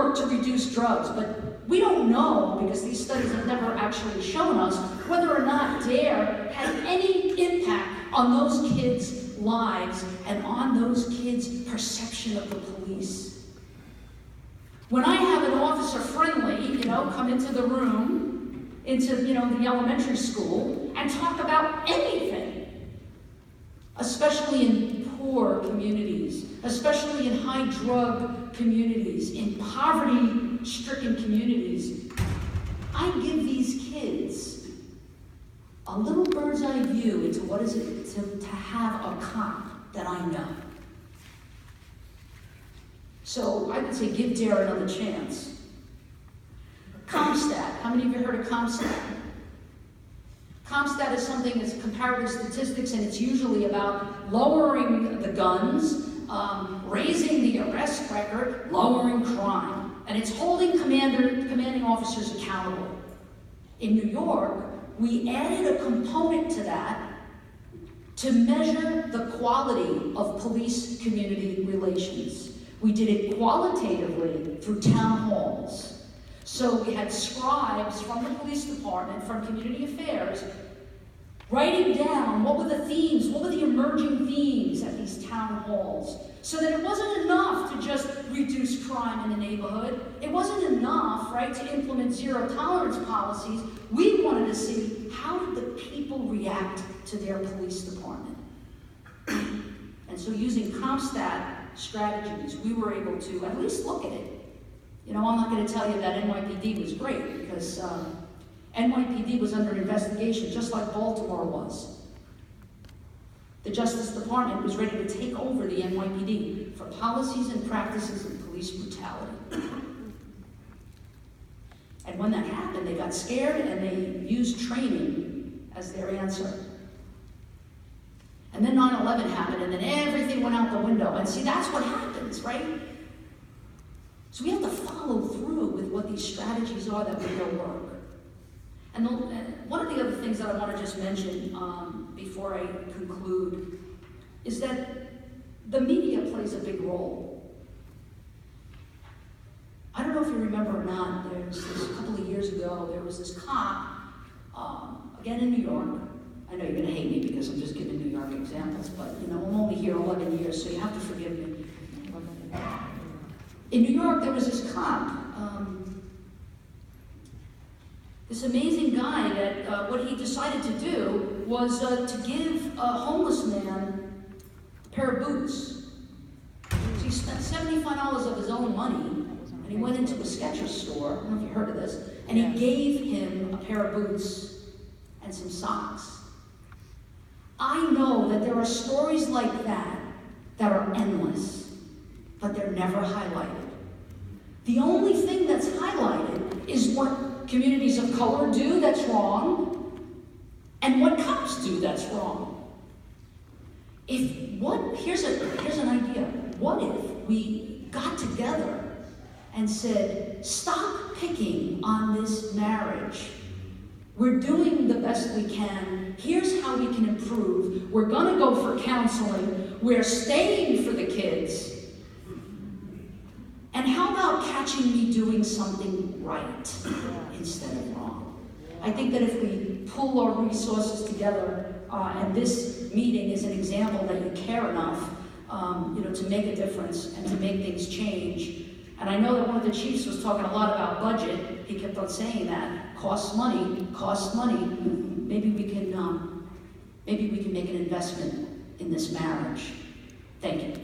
work to reduce drugs, but we don't know, because these studies have never actually shown us, whether or not DARE had any impact on those kids' lives and on those kids' perception of the police. When I have an officer friendly, come into the room, into, the elementary school, and talk about anything, especially in poor communities, especially in high drug communities, in poverty-stricken communities, I give these kids a little bird's eye view into what is it to have a cop that I know. So I would say give DARE another chance. CompStat, how many of you heard of CompStat? CompStat is something that's comparative statistics, and it's usually about lowering the guns, raising the arrest record, lowering crime, and it's holding commanding officers accountable. In New York, we added a component to that to measure the quality of police-community relations. We did it qualitatively through town halls. So we had scribes from the police department, from community affairs, writing down what were the themes, what were the emerging themes at these town halls, so that it wasn't enough to just reduce crime in the neighborhood. It wasn't enough, right, to implement zero tolerance policies. We wanted to see, how did the people react to their police department? And so using CompStat strategies, we were able to at least look at it. I'm not going to tell you that NYPD was great, because NYPD was under investigation, just like Baltimore was. The Justice Department was ready to take over the NYPD for policies and practices of police brutality. And when that happened, they got scared and they used training as their answer. And then 9/11 happened, and then everything went out the window. And see, that's what happens, right? So we have to follow through with what these strategies are that we know work. And one of the other things that I want to just mention before I conclude is that the media plays a big role. I don't know if you remember or not, there was this, a couple of years ago, there was this cop, again in New York. I know you're going to hate me because I'm just giving New York examples, but I'm only here 11 years, so you have to forgive me. In New York, there was this cop, this amazing guy that what he decided to do was to give a homeless man a pair of boots. So he spent $75 of his own money, and he went into a Skechers store, I don't know if you heard of this, and he gave him a pair of boots and some socks. I know that there are stories like that that are endless, but they're never highlighted. The only thing that's highlighted is what communities of color do that's wrong, and what cops do that's wrong. Here's an idea. What if we got together and said, stop picking on this marriage. We're doing the best we can. Here's how we can improve. We're gonna go for counseling. We're staying for the kids. And how about catching me doing something right instead of wrong? I think that if we pull our resources together, and this meeting is an example that you care enough, to make a difference and to make things change. And I know that one of the chiefs was talking a lot about budget. He kept on saying that costs money, costs money. Maybe we can make an investment in this marriage. Thank you.